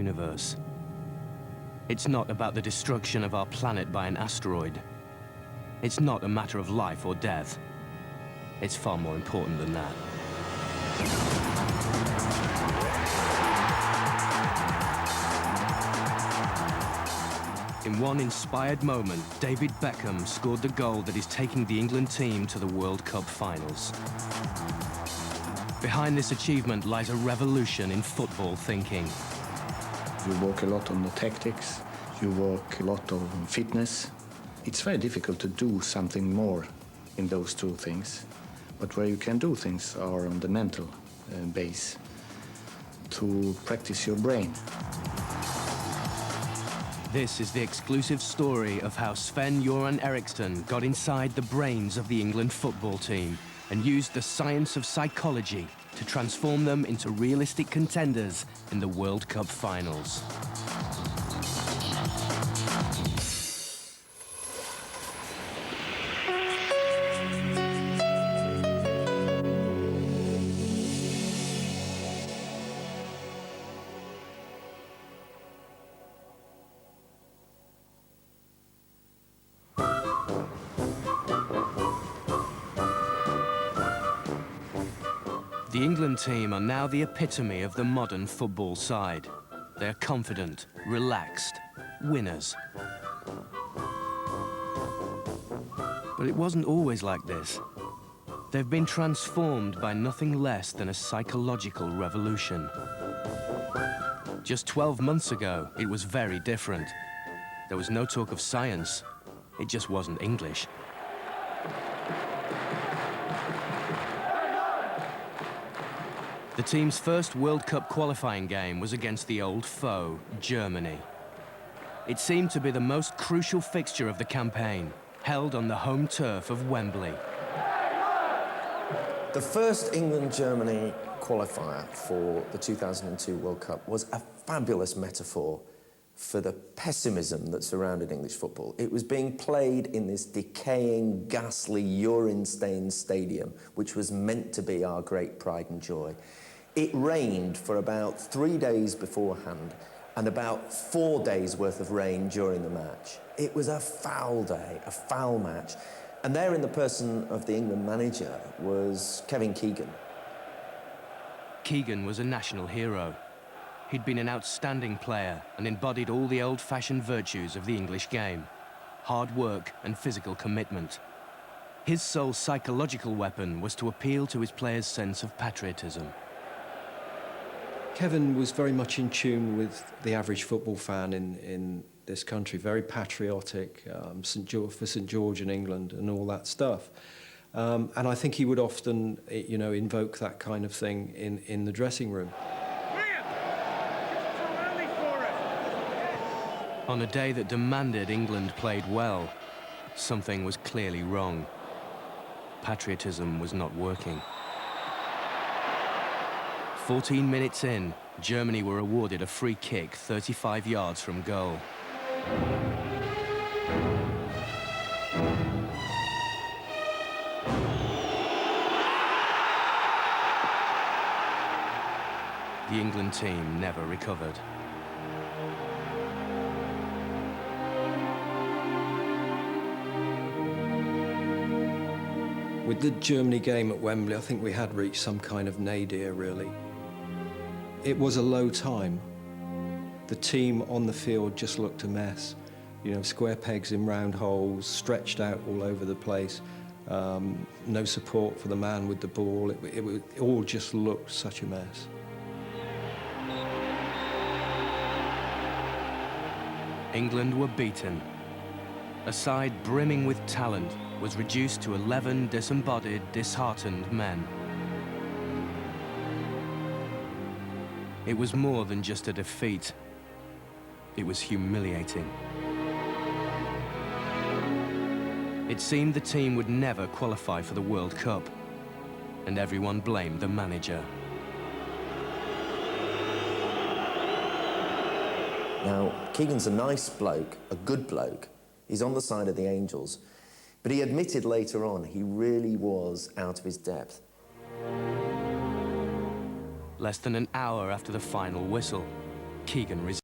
universe. It's not about the destruction of our planet by an asteroid. It's not a matter of life or death. It's far more important than that. In one inspired moment, David Beckham scored the goal that is taking the England team to the World Cup finals. Behind this achievement lies a revolution in football thinking. You work a lot on the tactics, you work a lot on fitness. It's very difficult to do something more in those two things. But where you can do things are on the mental base, to practice your brain. This is the exclusive story of how Sven-Göran Eriksson got inside the brains of the England football team and used the science of psychology to transform them into realistic contenders in the World Cup finals. The England team are now the epitome of the modern football side. They're confident, relaxed, winners. But it wasn't always like this. They've been transformed by nothing less than a psychological revolution. Just 12 months ago, it was very different. There was no talk of science. It just wasn't English. The team's first World Cup qualifying game was against the old foe, Germany. It seemed to be the most crucial fixture of the campaign, held on the home turf of Wembley. The first England-Germany qualifier for the 2002 World Cup was a fabulous metaphor for the pessimism that surrounded English football. It was being played in this decaying, ghastly, urine-stained stadium, which was meant to be our great pride and joy. It rained for about 3 days beforehand and about 4 days worth of rain during the match. It was a foul day, a foul match. And there in the person of the England manager was Kevin Keegan. Keegan was a national hero. He'd been an outstanding player and embodied all the old-fashioned virtues of the English game: hard work and physical commitment. His sole psychological weapon was to appeal to his players' sense of patriotism. Kevin was very much in tune with the average football fan in this country, very patriotic, for St George in England and all that stuff. And I think he would often, invoke that kind of thing in the dressing room. On a day that demanded England played well, something was clearly wrong. Patriotism was not working. 14 minutes in, Germany were awarded a free kick 35 yards from goal. The England team never recovered. With the Germany game at Wembley, I think we had reached some kind of nadir, really. It was a low time. The team on the field just looked a mess. Square pegs in round holes, stretched out all over the place. No support for the man with the ball. It all just looked such a mess. England were beaten. A side brimming with talent was reduced to 11 disembodied, disheartened men. It was more than just a defeat. It was humiliating. It seemed the team would never qualify for the World Cup, and everyone blamed the manager. Now, Keegan's a nice bloke, a good bloke. He's on the side of the Angels. But he admitted later on he really was out of his depth. Less than an hour after the final whistle, Keegan resigned.